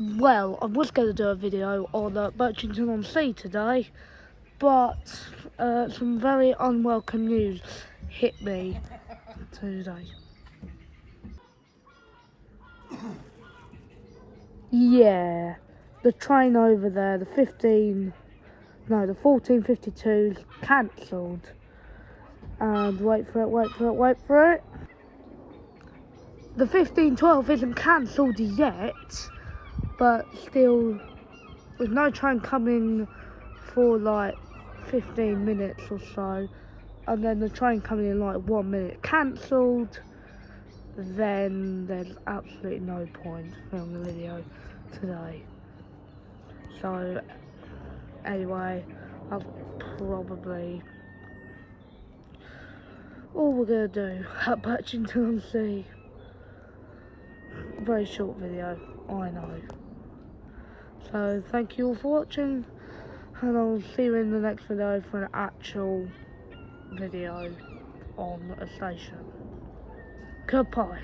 Well, I was going to do a video on Birchington-on-Sea today, but some very unwelcome news hit me today. Yeah, the train over there, the 1452 is cancelled. And wait for it. The 1512 isn't cancelled yet, but still, there's no train coming for like 15 minutes or so, and then the train coming in like 1 minute cancelled. Then there's absolutely no point filming the video today. So anyway, I've probably all we're gonna do at Birchington-on-Sea. Very short video, I know. So thank you all for watching, and I'll see you in the next video for an actual video on a station. Goodbye.